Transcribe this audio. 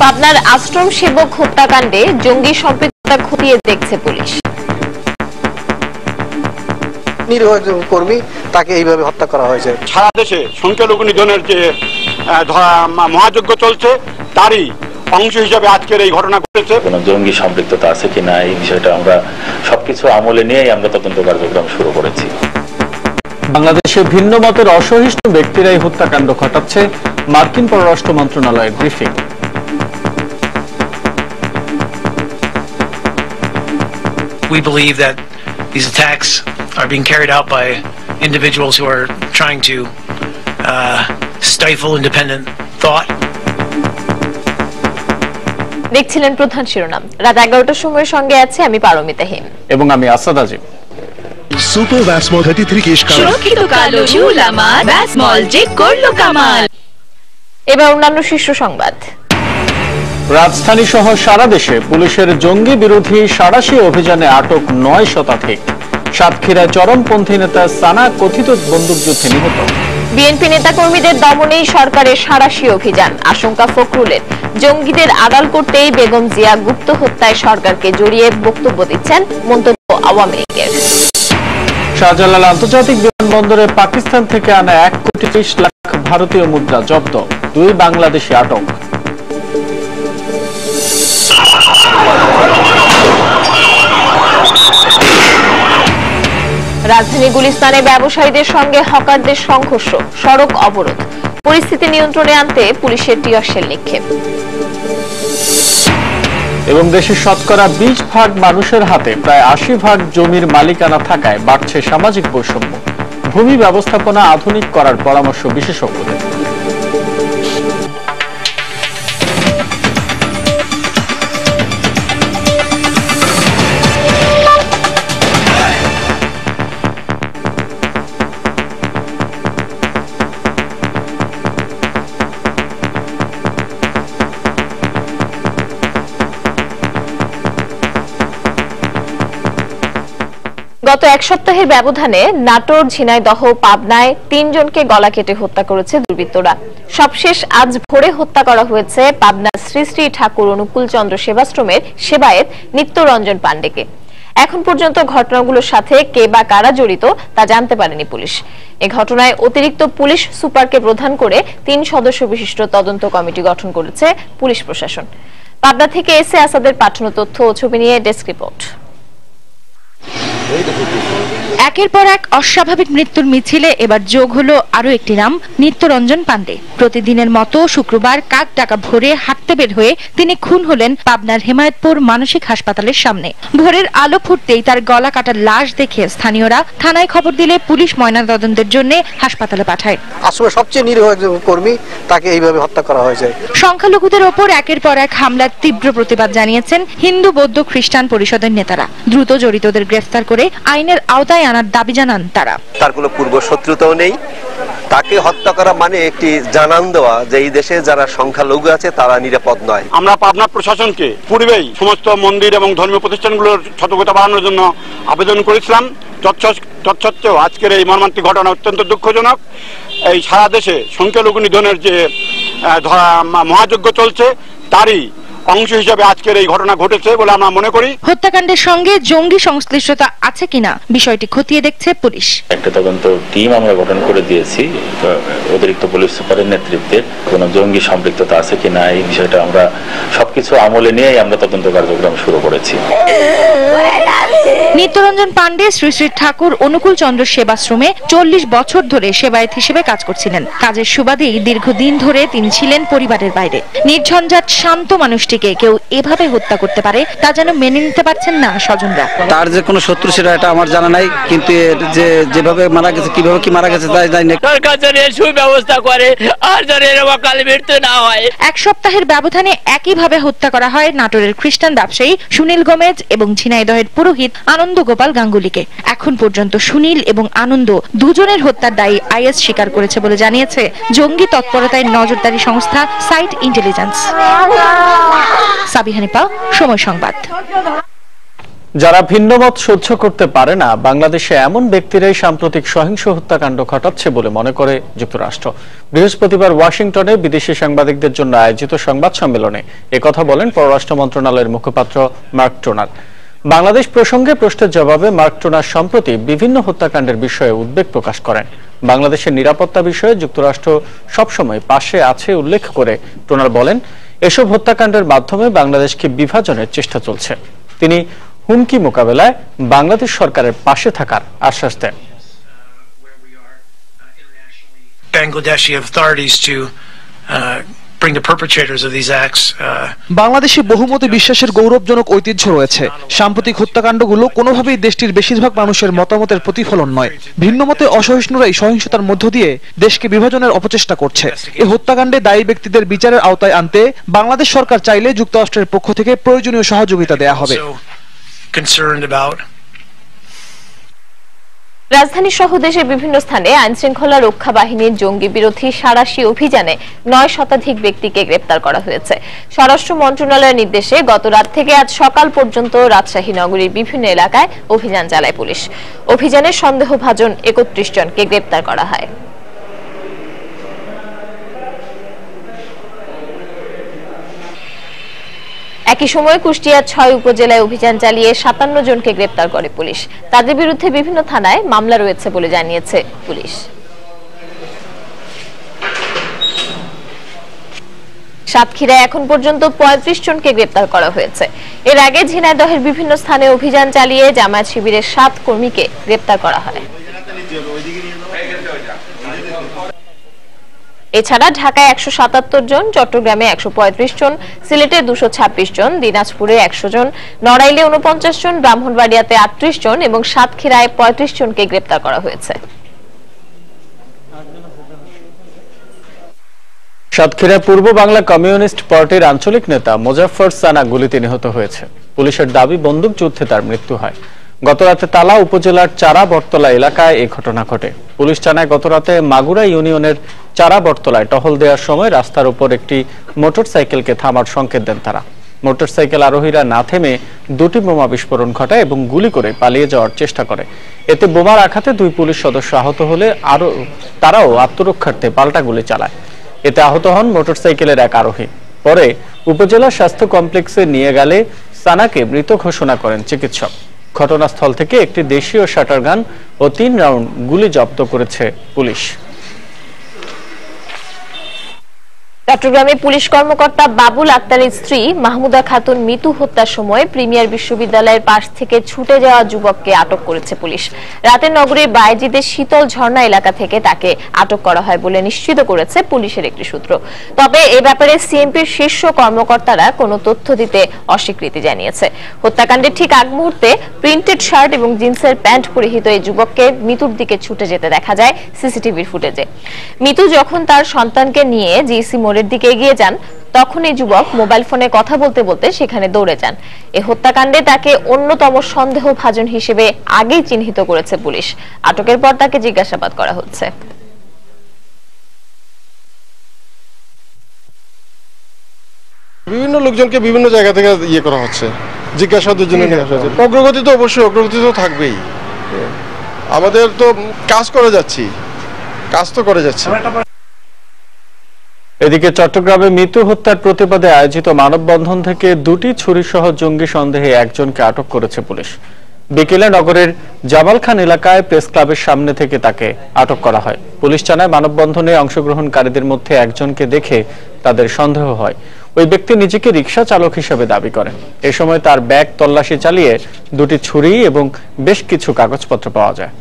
পাবনার আশ্রম সেবক হত্যাকাণ্ডে জঙ্গি সম্পৃক্ততা খতিয়ে দেখছে পুলিশ। নিরীহ একজন কর্মী, তাকে এইভাবে হত্যা করা হয়েছে। সারা দেশে সংখ্যালঘু নিধনের যে মহাযজ্ঞ চলছে, তারই অংশ হিসাবে আজকের এই ঘটনা ঘটেছে। কোনো জঙ্গি সম্পৃক্ততা আছে কিনা এই বিষয়টা আমরা সবকিছু আমলে নিয়েই আমরা তদন্ত কার্যক্রম শুরু করেছি। বাংলাদেশে ভিন্ন মতের অসহিষ্ণু ব্যক্তিরাই হত্যাকাণ্ড ঘটাচ্ছে, মার্কিন পররাষ্ট্র মন্ত্রণালয়ের briefing. We believe that these attacks are being carried out by individuals who are trying to stifle independent thought. দেখছিলেন প্রধান শিরোনাম। রাত 11টার সময়ের সঙ্গে আছে আমি পারমিতা হিম এবং আমি আসাদ আজিম। সুপার ভ্যাসমল 33 কেশ কাল সুরক্ষিত কালো চুল আমার ভ্যাসমল যে করলো কামাল। এবার অন্যান্য শীর্ষ সংবাদ। রাজধানী সহ সারা দেশে পুলিশের জঙ্গি বিরোধী সাঁড়াশি অভিযানে আটক 9 শতাধিক। সাতক্ষীরায় চরমপন্থী নেতা সানা কথিত বন্দুকযুদ্ধে নিহত। বিএনপি নেতাকর্মীদের দমনেই সরকারের সাঁড়াশি অভিযান, আশঙ্কা ফখরুলের। জঙ্গিদের আড়াল করতেই বেগম জিয়া গুপ্ত হত্যায় সরকারকে জড়িয়ে বক্তব্য দিচ্ছেন, মন্তব্য আওয়ামী লীগের। শাহজালাল আন্তর্জাতিক বিমানবন্দরে পাকিস্তান থেকে আনা 1,30,00,000 ভারতীয় মুদ্রা জব্দ, 2 বাংলাদেশি আটক। রাজধানী গুলিস্তানে ব্যবসায়ীদের সঙ্গে হকারদের সংঘর্ষ, সড়ক অবরোধ। পরিস্থিতি নিয়ন্ত্রণে আনতে পুলিশের টিয়ার শেল নিক্ষেপ। এবং দেশের শতকরা 20% মানুষের হাতে প্রায় 80% জমির মালিকানা থাকায় বাড়ছে সামাজিক বৈষম্য। ভূমি ব্যবস্থাপনা আধুনিক করার পরামর্শ বিশেষজ্ঞদের। গত এক সপ্তাহের ব্যবধানে নাটোর, ঝিনাইদহ, পাবনায় 3 জনকে গলা কেটে হত্যা করেছে দুর্বৃত্তরা। সবশেষ আজ ভোরে হত্যা করা হয়েছে পাবনার শ্রী শ্রী ঠাকুর অনুকূল চন্দ্র সেবাশ্রমের সেবায়েত নিত্যরঞ্জন পাণ্ডেকে। এখন পর্যন্ত ঘটনাগুলোর সাথে কে বা কারা জড়িত তা জানতে পারেনি পুলিশ। এ ঘটনায় অতিরিক্ত পুলিশ সুপারকে প্রধান করে 3 সদস্য বিশিষ্ট তদন্ত কমিটি গঠন করেছে পুলিশ প্রশাসন। পাবনা থেকে এসে আসাদের পাঠানো তথ্য ও ছবি নিয়ে ডেস্ক রিপোর্ট। একের পর এক অস্বাভাবিক মৃত্যুর মিছিলে এবার যোগ হলো আরো একটি নাম, নিত্যরঞ্জন পাণ্ডে। প্রতিদিনের মতো শুক্রবার কাক ডাকা ভোরে হাঁটতে বের হয়ে তিনি খুন হলেন পাবনার হেমায়েতপুর মানসিক হাসপাতালের সামনে। ভোরের আলো ফুটতেই তার গলা কাটা লাশ দেখে স্থানীয়রা থানায় খবর দিলে পুলিশ ময়নাতদন্তের জন্য হাসপাতালে পাঠায়। আসলে সবচেয়ে নিরীহ একজন কর্মী, তাকে এইভাবে হত্যা করা হয়েছে। সংখ্যালঘুদের ওপর একের পর এক হামলার তীব্র প্রতিবাদ জানিয়েছেন হিন্দু, বৌদ্ধ, খ্রিস্টান পরিষদের নেতারা। দ্রুত জড়িতদের গ্রেফতার করে আইনের আওতায় আনার দাবি জানান তারা। তার কোনো পূর্ব শত্রুতাও নেই। তাকে হত্যা করা মানে একটি জানান দেওয়া যে এই দেশে যারা সংখ্যালঘু আছে তারা নিরাপদ নয়। আমরা পাবনা প্রশাসনকে পূর্বেই সমস্ত মন্দির এবং ধর্মীয় প্রতিষ্ঠানগুলোর সতর্কতা বাড়ানোর জন্য আবেদন করেছিলাম। তৎসত্ত্বেও আজকের এই মর্মান্তিক ঘটনা অত্যন্ত দুঃখজনক। এই সারা দেশে সংখ্যালঘু নিধনের যে মহাযজ্ঞ চলছে, তারই অংশ হিসাবে আজকের এই ঘটনা ঘটেছে বলে আমরা মনে করি। হত্যাকাণ্ডের সঙ্গে জঙ্গি সংশ্লিষ্টতা আছে কিনা বিষয়টি খতিয়ে দেখছে পুলিশ। একটা তদন্ত টিম আমরা গঠন করে দিয়েছি অতিরিক্ত পুলিশ সুপারের নেতৃত্বে। কোনো জঙ্গি সম্পৃক্ততা আছে কিনা এই বিষয়টা আমরা সবকিছু আমলে নিয়েই আমরা তদন্ত কার্যক্রম শুরু করেছি। নিত্যরঞ্জন পাণ্ডে শ্রী শ্রী ঠাকুর অনুকূল চন্দ্র সেবাশ্রমে 40 বছর ধরে সেবায়েত হিসেবে কাজ করছিলেন। কাজের সুবাদেই দীর্ঘদিন ধরে তিনি ছিলেন পরিবারের বাইরে। নির্ঝঞ্ঝাট শান্ত মানুষটিকে কেউ এভাবে হত্যা করতে পারে তা যেন মেনে নিতে পারছেন না স্বজনরা। তার যে কোনো শত্রু সেটা এটা আমার জানা নাই, কিন্তু যেভাবে মারা গেছে, কিভাবে কি মারা গেছে তাই জানি না। সরকার যেন সুব্যবস্থা করে আর যেন এরকম অকাল মৃত্যু না হয়। এক সপ্তাহের ব্যবধানে একইভাবে হত্যা করা হয় নাটোরের খ্রিস্টান ব্যবসায়ী সুনীল গোমেজ এবং ঝিনাইদহের পুরোহিত আনন্দ গোপাল গাঙ্গুলিকে। এখন পর্যন্ত সুনীল এবং আনন্দ দুজনের হত্যার দায়ী আইএস স্বীকার করেছে বলে জানিয়েছে জঙ্গি তৎপরতায় নজরদারি সংস্থা সাইট ইন্টেলিজেন্স। সাবিহানিপা, সময় সংবাদ। যারা ভিন্নমত সহ্য করতে পারে না বাংলাদেশে এমন ব্যক্তিরাই সাম্প্রতিক সহিংস হত্যাকাণ্ড ঘটাচ্ছে বলে মনে করে যুক্তরাষ্ট্র। বৃহস্পতিবার ওয়াশিংটনে বিদেশি সাংবাদিকদের জন্য আয়োজিত সংবাদ সম্মেলনে একথা বলেন পররাষ্ট্র মন্ত্রণালয়ের মুখপাত্র মার্ক টোনার। বাংলাদেশ প্রসঙ্গে প্রশ্নের জবাবে মার্ক টোনার সম্প্রতি বিভিন্ন হত্যাকাণ্ডের বিষয়ে উদ্বেগ প্রকাশ করেন। বাংলাদেশের নিরাপত্তা বিষয়ে যুক্তরাষ্ট্র সবসময় পাশে আছে উল্লেখ করে টোনার বলেন, এসব হত্যাকাণ্ডের মাধ্যমে বাংলাদেশকে বিভাজনের চেষ্টা চলছে। তিনি হুমকি মোকাবেলায় বাংলাদেশ সরকারের পাশে থাকার আশ্বাস দেন। Bangladeshi authorities to bring the perpetrators of these acts. বাংলাদেশে বহুমতে বিশ্বাসের গৌরবজনক ঐতিহ্য রয়েছে। সাম্প্রতিক হত্যাকাণ্ডগুলো কোনোভাবেই দেশটির বেশিরভাগ মানুষের মতামতের প্রতিফলন নয়। ভিন্নমতে অসহিষ্ণুরাই সহিংসতার মধ্য দিয়ে দেশকে বিভাজনের অপচেষ্টা করছে। এই হত্যাকাণ্ডে দায়ী ব্যক্তিদের বিচারের আওতায় আনতে বাংলাদেশ সরকার চাইলে যুক্তরাষ্ট্রের পক্ষ থেকে প্রয়োজনীয় সহযোগিতা দেয়া হবে। রাজধানী সহ দেশের বিভিন্ন স্থানে আইনশৃঙ্খলা রক্ষা বাহিনীর জঙ্গি বিরোধী সাঁড়াশি অভিযানে 9 শতাধিক ব্যক্তিকে গ্রেপ্তার করা হয়েছে। স্বরাষ্ট্র মন্ত্রণালয়ের নির্দেশে গত রাত থেকে আজ সকাল পর্যন্ত রাজশাহী নগরীর বিভিন্ন এলাকায় অভিযান চালায় পুলিশ। অভিযানে সন্দেহভাজন 31 জনকে গ্রেপ্তার করা হয়। একই সময় কুষ্টিয়ার 6 উপজেলায় অভিযান চালিয়ে 57 জনকে গ্রেপ্তার করে পুলিশ। তাদের বিরুদ্ধে বিভিন্ন থানায় মামলা রয়েছে বলে জানিয়েছে পুলিশ। সাতক্ষীরায় এখন পর্যন্ত 35 জনকে গ্রেপ্তার করা হয়েছে। এর আগে ঝিনাইদহের বিভিন্ন স্থানে অভিযান চালিয়ে জামায়াত শিবিরের 7 কর্মীকে গ্রেপ্তার করা হয়। এছাড়া ঢাকায় 177 জন, চট্টগ্রামে 135 জন, সিলেটে 226 জন, দিনাজপুরে 100 জন, নড়াইলে 49 জন, ব্রাহ্মণবাড়িয়াতে 38 জন এবং সাতক্ষীরায় 35 জনকে গ্রেপ্তার করা হয়েছে। সাতক্ষীরা পূর্ব বাংলা কমিউনিস্ট পার্টির আঞ্চলিক নেতা মোজাফফর সানা গুলিতে নিহত হয়েছে। পুলিশের দাবি বন্দুকযুদ্ধে তার মৃত্যু হয়। গতরাতে তালা উপজেলার চারা বটতলা এলাকায় এই ঘটনা ঘটে। পুলিশ জানায় গতরাতে মাগুরা ইউনিয়নের চারা বটতলায় টহল দেওয়ার সময় রাস্তার উপর একটি মোটরসাইকেলকে থামার সংকেত দেন তারা। মোটরসাইকেল আরোহীরা না থেমে 2টি বোমা বিস্ফোরণ ঘটায় এবং গুলি করে পালিয়ে যাওয়ার চেষ্টা করে। এতে বোমার আঘাতে 2 পুলিশ সদস্য আহত হলে তারাও আত্মরক্ষার্থে পাল্টা গুলি চালায়। এতে আহত হন মোটরসাইকেলের এক আরোহী। পরে উপজেলা স্বাস্থ্য কমপ্লেক্সে নিয়ে গেলে সানাকে মৃত ঘোষণা করেন চিকিৎসক। ঘটনাস্থল থেকে একটি দেশীয় শাটারগান ও 3 রাউন্ড গুলি জব্দ করেছে পুলিশ। চট্টগ্রামে পুলিশ কর্মকর্তা বাবুল আক্তারের স্ত্রী মাহমুদা খাতুন মিতু হত্যার সময় প্রিমিয়ার বিশ্ববিদ্যালয়ের পাশ থেকে ছুটে যাওয়া যুবককে আটক করেছে পুলিশ। রাতে নগরীর বাইজিদের শীতল ঝর্ণা এলাকা থেকে তাকে আটক করা হয় বলে নিশ্চিত করেছে পুলিশের একটি সূত্র। তবে এ ব্যাপারে সিএমপির শীর্ষ কর্মকর্তারা কোনো তথ্য দিতে অস্বীকৃতি জানিয়েছে। হত্যাকাণ্ডের ঠিক আগ মুহূর্তে প্রিন্টেড শার্ট এবং জিন্সের প্যান্ট পরিহিত এই যুবককে মিতুর দিকে ছুটে যেতে দেখা যায় সিসিটিভির ফুটেজে। মিতু যখন তার সন্তানকে নিয়ে জিসি মোড়ের দিকে এগিয়ে যান তখন এই যুবক মোবাইল ফোনে কথা বলতে বলতে সেখানে দৌড়ে যান। এই হত্যাকাণ্ডে তাকে অন্যতম সন্দেহভাজন হিসেবে আগেই চিহ্নিত করেছে পুলিশ। আটকের পর তাকে জিজ্ঞাসাবাদ করা হচ্ছে। বিভিন্ন লোকজনকে বিভিন্ন জায়গা থেকে করা হচ্ছে, জিজ্ঞাসাবাদের জন্য নিয়ে আসা হচ্ছে। অগ্রগতি তো অবশ্যই অগ্রগতি তো থাকবেই। আমাদের তো কাজ করে যাচ্ছি। এদিকে চট্টগ্রামে মিতু হত্যার প্রতিবাদে আয়োজিত মানববন্ধন থেকে 2টি ছুরিসহ জঙ্গি সন্দেহে একজনকে আটক করেছে পুলিশ। বিকেলে নগরের জামাল খান এলাকায় প্রেস ক্লাবের সামনে থেকে তাকে আটক করা হয়। পুলিশ জানায় মানববন্ধনে অংশগ্রহণকারীদের মধ্যে একজনকে দেখে তাদের সন্দেহ হয়। ওই ব্যক্তি নিজেকে রিকশা চালক হিসেবে দাবি করেন। এ সময় তার ব্যাগ তল্লাশি চালিয়ে 2টি ছুরি এবং বেশ কিছু কাগজপত্র পাওয়া যায়।